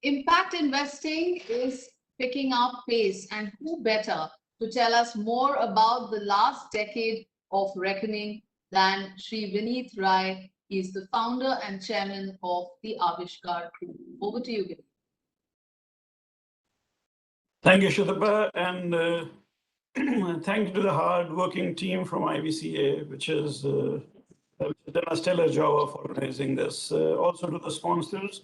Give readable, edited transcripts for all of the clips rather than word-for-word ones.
Impact investing is picking up pace, and who better to tell us more about the last decade of reckoning than Sri Vineet Rai? He is the founder and chairman of the Avishkar Group. Over to you, Vineet. Thank you, Shutapa, and thank you to the hard-working team from IBCA, which has done a stellar job of organizing this. Also to the sponsors,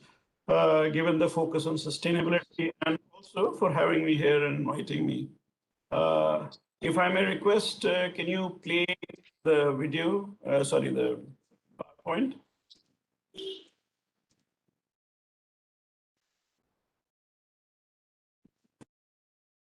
given the focus on sustainability, and also for having me here and inviting me. If I may request, can you play the video? Sorry, the PowerPoint.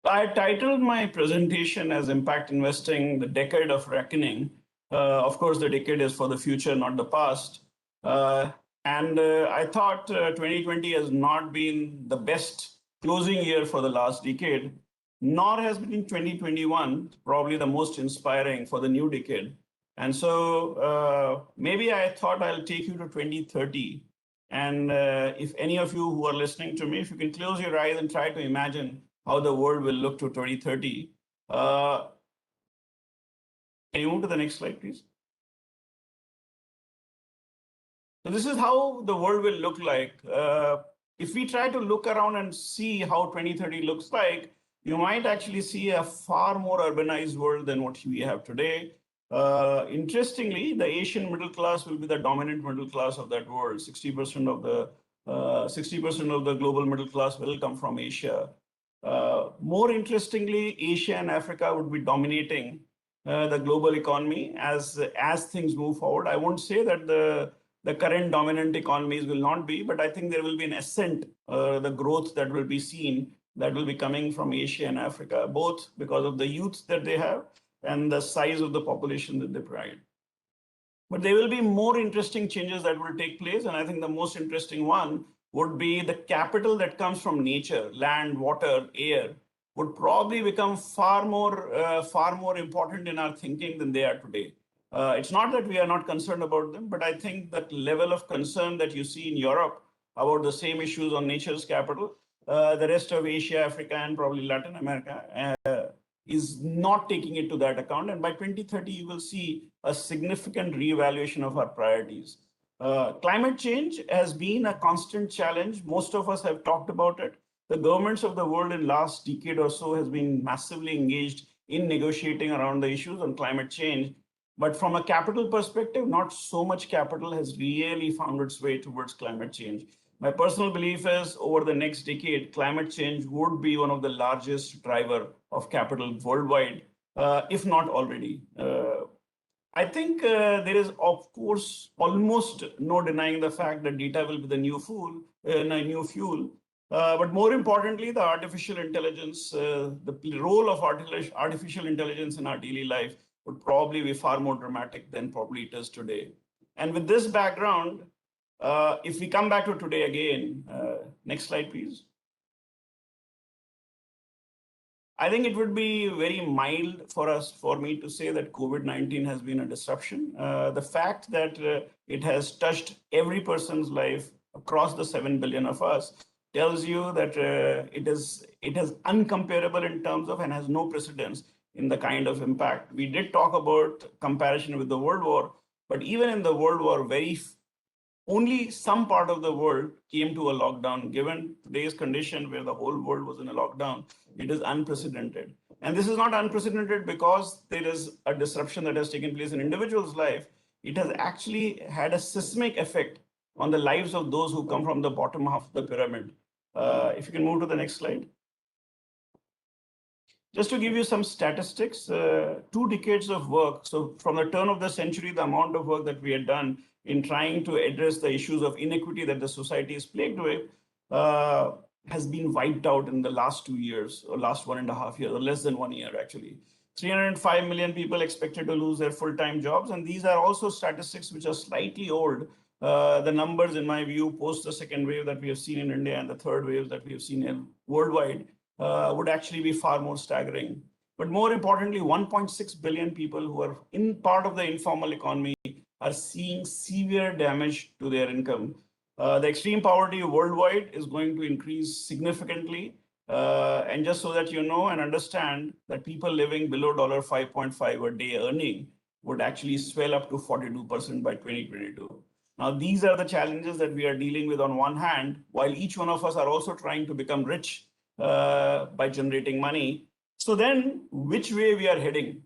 I titled my presentation as Impact Investing, the Decade of Reckoning. Of course, the decade is for the future, not the past. And I thought 2020 has not been the best closing year for the last decade, nor has been 2021 probably the most inspiring for the new decade. And so maybe I thought I'll take you to 2030. And if any of you who are listening to me, if you can close your eyes and try to imagine how the world will look to 2030. Can you move to the next slide, please? So this is how the world will look like. If we try to look around and see how 2030 looks like, you might actually see a far more urbanized world than what we have today. Interestingly, the Asian middle class will be the dominant middle class of that world. 60% of the global middle class will come from Asia. More interestingly, Asia and Africa would be dominating the global economy as things move forward. I won't say that the current dominant economies will not be, but I think there will be an ascent, the growth that will be seen that will be coming from Asia and Africa, both because of the youth that they have and the size of the population that they provide. But there will be more interesting changes that will take place, and I think the most interesting one would be the capital that comes from nature, land, water, air, would probably become far more important in our thinking than they are today. It's not that we are not concerned about them, but I think that level of concern that you see in Europe about the same issues on nature's capital, the rest of Asia, Africa, and probably Latin America is not taking it to that account. And by 2030, you will see a significant reevaluation of our priorities. Climate change has been a constant challenge. Most of us have talked about it. The governments of the world in last decade or so has been massively engaged in negotiating around the issues on climate change. But from a capital perspective, not so much capital has really found its way towards climate change. My personal belief is over the next decade, climate change would be one of the largest driver of capital worldwide, if not already. I think there is, of course, almost no denying the fact that data will be the new fuel. But more importantly, the artificial intelligence, the role of artificial intelligence in our daily life would probably be far more dramatic than probably it is today. And with this background, if we come back to today again, next slide, please. I think it would be very mild for me to say that COVID-19 has been a disruption. The fact that it has touched every person's life across the 7 billion of us tells you that it is uncomparable in terms of and has no precedence in the kind of impact. We did talk about comparison with the World War, but even in the World War, only some part of the world came to a lockdown. Given today's condition where the whole world was in a lockdown, it is unprecedented. And this is not unprecedented because there is a disruption that has taken place in individuals' life. It has actually had a seismic effect on the lives of those who come from the bottom half of the pyramid. If you can move to the next slide. Just to give you some statistics, 2 decades of work. So from the turn of the century, the amount of work that we had done in trying to address the issues of inequity that the society is plagued with has been wiped out in the last 2 years, or last 1.5 years, or less than 1 year actually. 305 million people expected to lose their full-time jobs. And these are also statistics which are slightly old. The numbers, in my view, post the second wave that we have seen in India and the third wave that we have seen worldwide, would actually be far more staggering. But more importantly, 1.6 billion people who are in part of the informal economy are seeing severe damage to their income. The extreme poverty worldwide is going to increase significantly. And just so that you know and understand that people living below $5.5 a day earning would actually swell up to 42% by 2022. Now, these are the challenges that we are dealing with on one hand, while each one of us are also trying to become rich by generating money. So then, which way we are heading?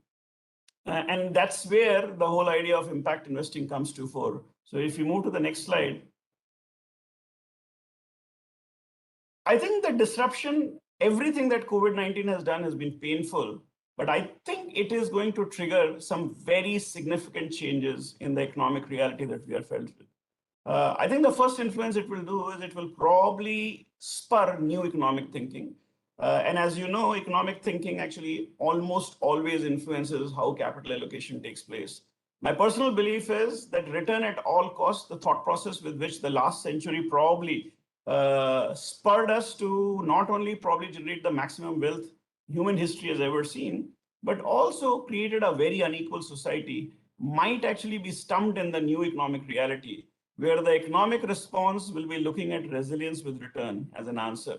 And that's where the whole idea of impact investing comes to fore. So if you move to the next slide, I think the disruption, everything that COVID-19 has done has been painful, but I think it is going to trigger some very significant changes in the economic reality that we are felt with. I think the first influence it will do is it will probably spur new economic thinking. And as you know, economic thinking actually almost always influences how capital allocation takes place. My personal belief is that return at all costs, the thought process with which the last century probably spurred us to not only probably generate the maximum wealth human history has ever seen, but also created a very unequal society, might actually be stumped in the new economic reality, where the economic response will be looking at resilience with return as an answer.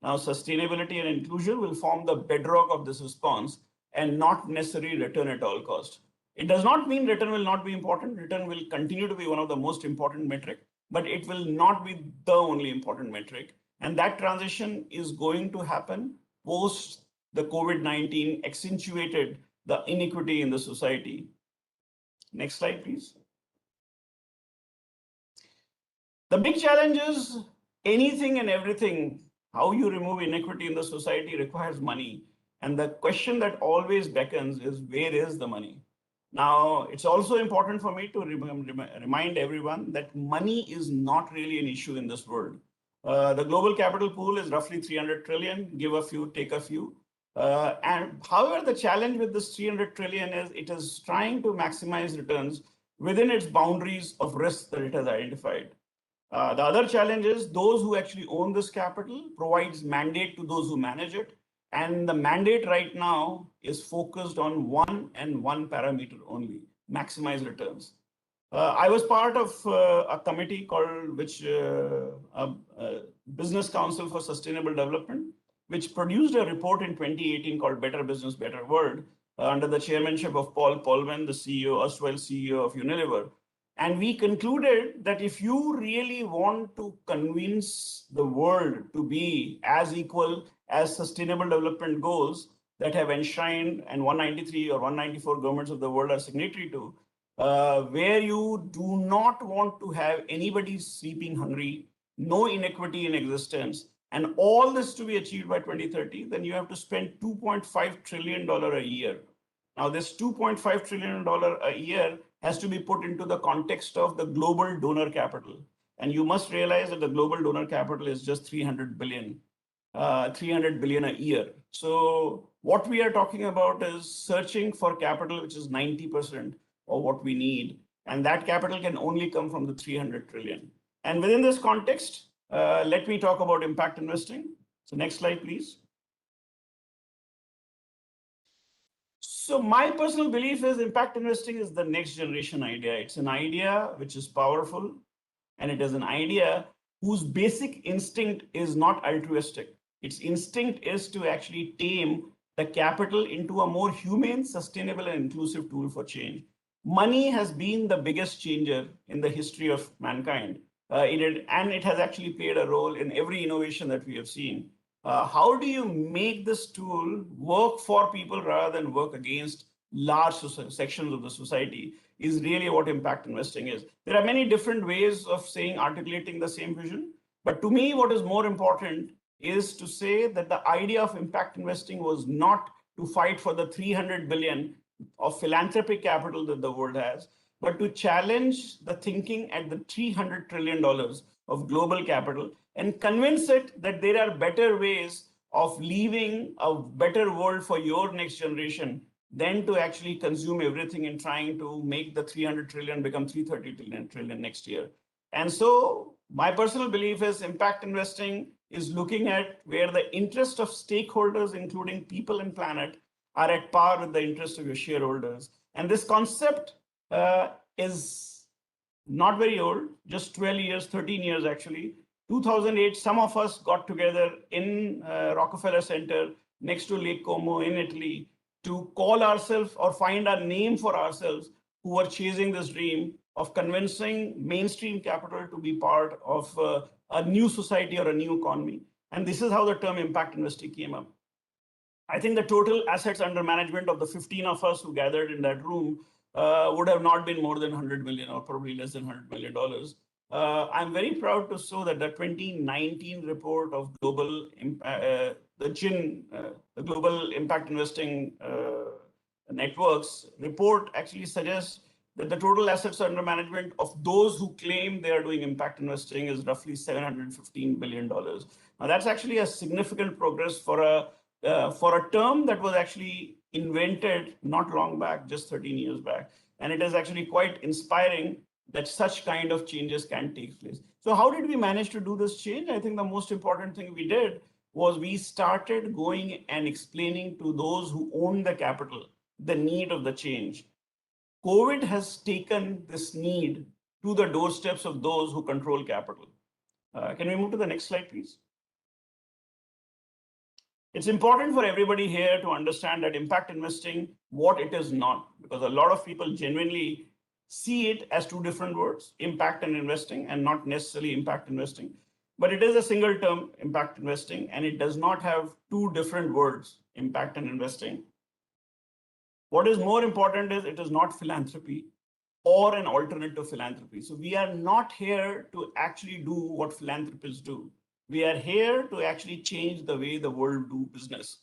Now, sustainability and inclusion will form the bedrock of this response and not necessarily return at all cost. It does not mean return will not be important. Return will continue to be one of the most important metric, but it will not be the only important metric. And that transition is going to happen post the COVID-19 accentuated the inequity in the society. Next slide, please. The big challenge is anything and everything, how you remove inequity in the society requires money. And the question that always beckons is, where is the money? Now, it's also important for me to remind everyone that money is not really an issue in this world. The global capital pool is roughly 300 trillion, give a few, take a few. And however, the challenge with this 300 trillion is it is trying to maximize returns within its boundaries of risk that it has identified. The other challenge is those who actually own this capital provides mandate to those who manage it. And the mandate right now is focused on one parameter only, maximize returns. I was part of a committee called Business Council for Sustainable Development, which produced a report in 2018 called Better Business, Better World, under the chairmanship of Paul Polman, the CEO, erstwhile CEO of Unilever. And we concluded that if you really want to convince the world to be as equal as sustainable development goals that have enshrined and 193 or 194 governments of the world are signatory to, where you do not want to have anybody sleeping hungry, no inequity in existence, and all this to be achieved by 2030, then you have to spend $2.5 trillion a year. Now, this $2.5 trillion a year has to be put into the context of the global donor capital. And you must realize that the global donor capital is just 300 billion a year. So what we are talking about is searching for capital, which is 90% of what we need. And that capital can only come from the 300 trillion. And within this context, let me talk about impact investing. So next slide, please. So my personal belief is impact investing is the next generation idea. It's an idea which is powerful, and it is an idea whose basic instinct is not altruistic. Its instinct is to actually tame the capital into a more humane, sustainable, and inclusive tool for change. Money has been the biggest changer in the history of mankind. And it has actually played a role in every innovation that we have seen. How do you make this tool work for people rather than work against large sections of the society is really what impact investing is. There are many different ways of articulating the same vision. But to me, what is more important is to say that the idea of impact investing was not to fight for the 300 billion of philanthropic capital that the world has, but to challenge the thinking at the $300 trillion of global capital and convince it that there are better ways of leaving a better world for your next generation than to actually consume everything and trying to make the 300 trillion become 330 trillion next year. And so my personal belief is impact investing is looking at where the interest of stakeholders, including people and planet, are at par with the interest of your shareholders. And this concept is not very old, just 12 years, 13 years actually. 2008, some of us got together in Rockefeller Center next to Lake Como in Italy to call ourselves or find a name for ourselves who were chasing this dream of convincing mainstream capital to be part of a new society or a new economy. And this is how the term impact investing came up. I think the total assets under management of the 15 of us who gathered in that room would have not been more than 100 million or probably less than $100 million. I'm very proud to show that the 2019 report of the Global Impact Investing Networks report actually suggests that the total assets under management of those who claim they are doing impact investing is roughly $715 billion. Now, that's actually a significant progress for a term that was actually invented not long back, just 13 years back. And it is actually quite inspiring that such kind of changes can take place. So how did we manage to do this change? I think the most important thing we did was we started going and explaining to those who own the capital the need of the change. COVID has taken this need to the doorsteps of those who control capital. Can we move to the next slide, please? It's important for everybody here to understand that impact investing, what it is not, because a lot of people genuinely see it as two different words, impact and investing, and not necessarily impact investing. But it is a single term, impact investing, and it does not have two different words, impact and investing. What is more important is it is not philanthropy or an alternate to philanthropy. So we are not here to actually do what philanthropists do. We are here to actually change the way the world do business.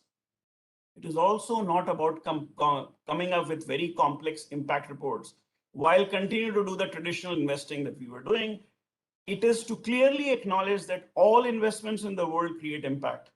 It is also not about coming up with very complex impact reports. While continue to do the traditional investing that we were doing, it is to clearly acknowledge that all investments in the world create impact.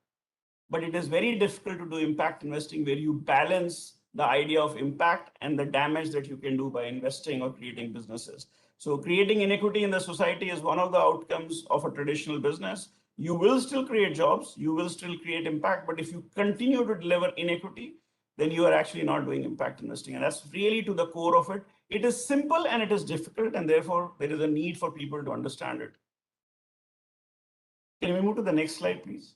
But it is very difficult to do impact investing where you balance the idea of impact and the damage that you can do by investing or creating businesses. So creating inequity in the society is one of the outcomes of a traditional business. You will still create jobs, you will still create impact, but if you continue to deliver inequity, then you are actually not doing impact investing. And that's really to the core of it. It is simple and it is difficult, and therefore there is a need for people to understand it. Can we move to the next slide, please?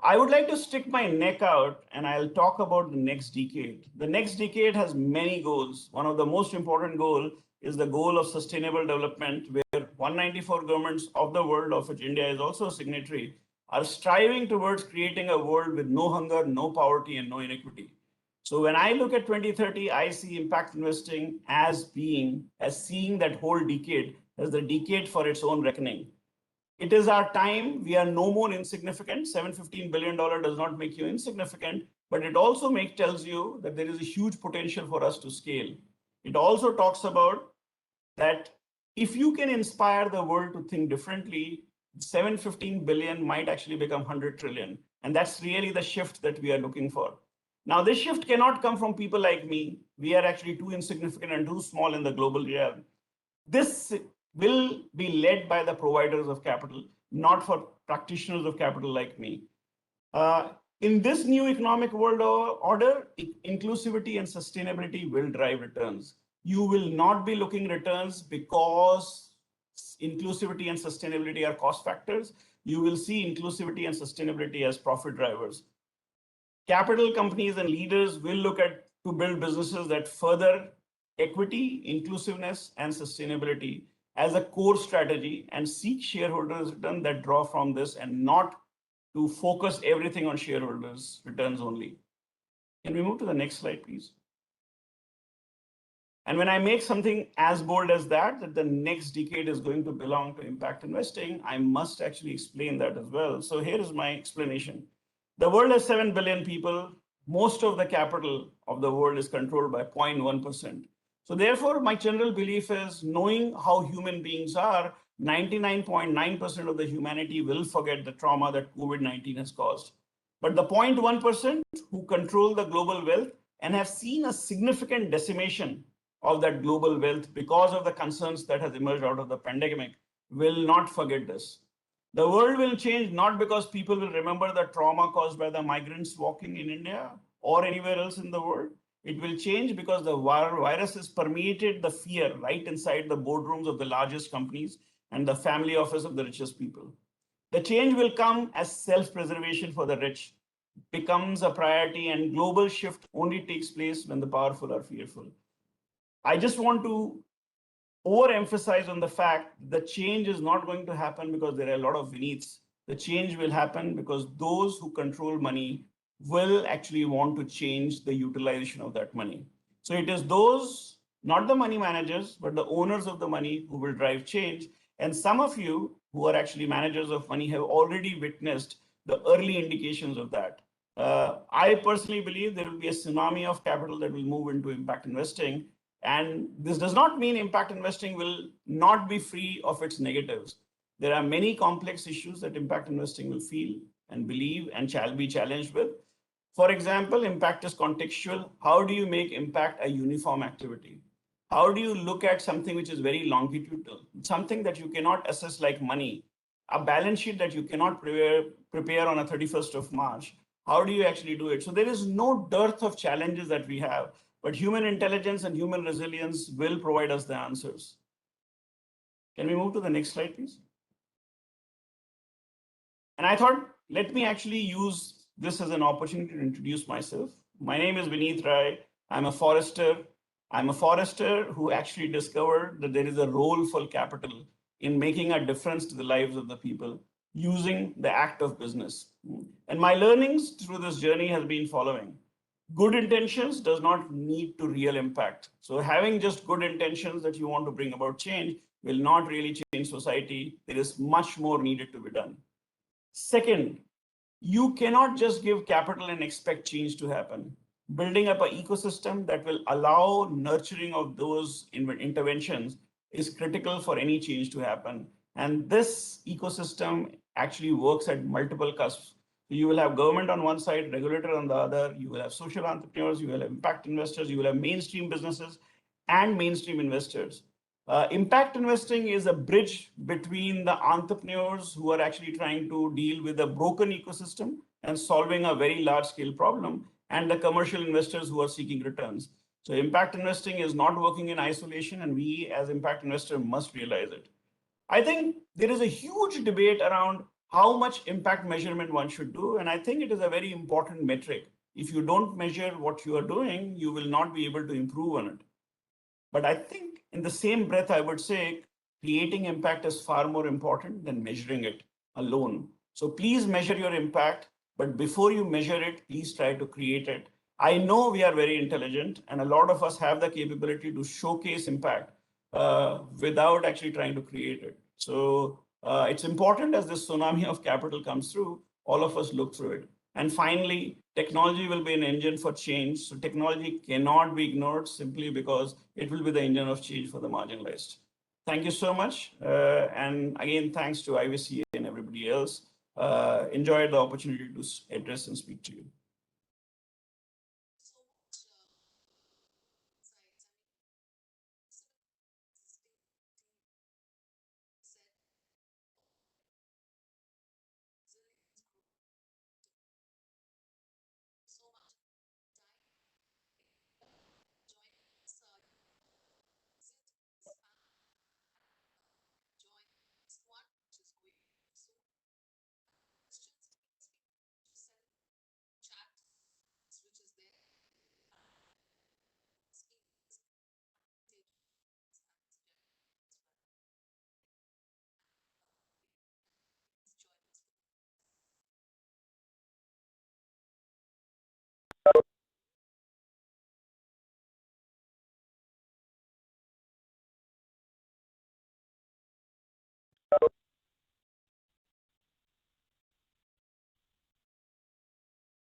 I would like to stick my neck out and I'll talk about the next decade. The next decade has many goals. One of the most important goals is the goal of sustainable development, where 194 governments of the world, of which India is also a signatory, are striving towards creating a world with no hunger, no poverty, and no inequity. So when I look at 2030, I see impact investing as seeing that whole decade as the decade for its own reckoning. It is our time. We are no more insignificant. $715 billion does not make you insignificant, but it also tells you that there is a huge potential for us to scale. It also talks about that if you can inspire the world to think differently, 715 billion might actually become 100 trillion. And that's really the shift that we are looking for. Now, this shift cannot come from people like me. We are actually too insignificant and too small in the global realm. This will be led by the providers of capital, not for practitioners of capital like me. In this new economic world order, inclusivity and sustainability will drive returns. You will not be looking returns because inclusivity and sustainability are cost factors. You will see inclusivity and sustainability as profit drivers. Capital companies and leaders will look to build businesses that further equity, inclusiveness, and sustainability as a core strategy and seek shareholders' return that draw from this, and not to focus everything on shareholders' returns only. Can we move to the next slide, please? And when I make something as bold as that the next decade is going to belong to impact investing, I must actually explain that as well. So here is my explanation. The world has 7 billion people. Most of the capital of the world is controlled by 0.1%. So therefore, my general belief is, knowing how human beings are, 99.9% of the humanity will forget the trauma that COVID-19 has caused. But the 0.1% who control the global wealth and have seen a significant decimation of that global wealth because of the concerns that has emerged out of the pandemic will not forget this. The world will change not because people will remember the trauma caused by the migrants walking in India or anywhere else in the world. It will change because the virus has permeated the fear right inside the boardrooms of the largest companies and the family office of the richest people. The change will come as self-preservation for the rich becomes a priority, and global shift only takes place when the powerful are fearful. I just want to overemphasize on the fact the change is not going to happen because there are a lot of Vineets. The change will happen because those who control money will actually want to change the utilization of that money. So it is those, not the money managers, but the owners of the money who will drive change. And some of you who are actually managers of money have already witnessed the early indications of that. I personally believe there will be a tsunami of capital that will move into impact investing. And this does not mean impact investing will not be free of its negatives. There are many complex issues that impact investing will feel and believe and shall be challenged with. For example, impact is contextual. How do you make impact a uniform activity? How do you look at something which is very longitudinal, something that you cannot assess like money, a balance sheet that you cannot prepare on a 31st of March? How do you actually do it? So there is no dearth of challenges that we have, but human intelligence and human resilience will provide us the answers. Can we move to the next slide, please? And I thought, let me actually use this as an opportunity to introduce myself. My name is Vineet Rai. I'm a forester. I'm a forester who actually discovered that there is a role for capital in making a difference to the lives of the people using the act of business. And my learnings through this journey has been following. Good intentions does not need to real impact. So having just good intentions that you want to bring about change will not really change society. There is much more needed to be done. Second, you cannot just give capital and expect change to happen. Building up an ecosystem that will allow nurturing of those interventions is critical for any change to happen. And this ecosystem actually works at multiple cusps. You will have government on one side, regulator on the other, you will have social entrepreneurs, you will have impact investors, you will have mainstream businesses and mainstream investors. Impact investing is a bridge between the entrepreneurs who are actually trying to deal with a broken ecosystem and solving a very large scale problem, and the commercial investors who are seeking returns. So impact investing is not working in isolation, and we as impact investor must realize it. I think there is a huge debate around how much impact measurement one should do, and I think it is a very important metric. If you don't measure what you are doing, you will not be able to improve on it. But I think in the same breath, I would say creating impact is far more important than measuring it alone. So please measure your impact, but before you measure it, please try to create it. I know we are very intelligent, and a lot of us have the capability to showcase impact without actually trying to create it. So it's important as this tsunami of capital comes through, all of us look through it. And finally, technology will be an engine for change. So technology cannot be ignored simply because it will be the engine of change for the marginalized. Thank you so much. And again, thanks to IVCA and everybody else. Enjoyed the opportunity to address and speak to you.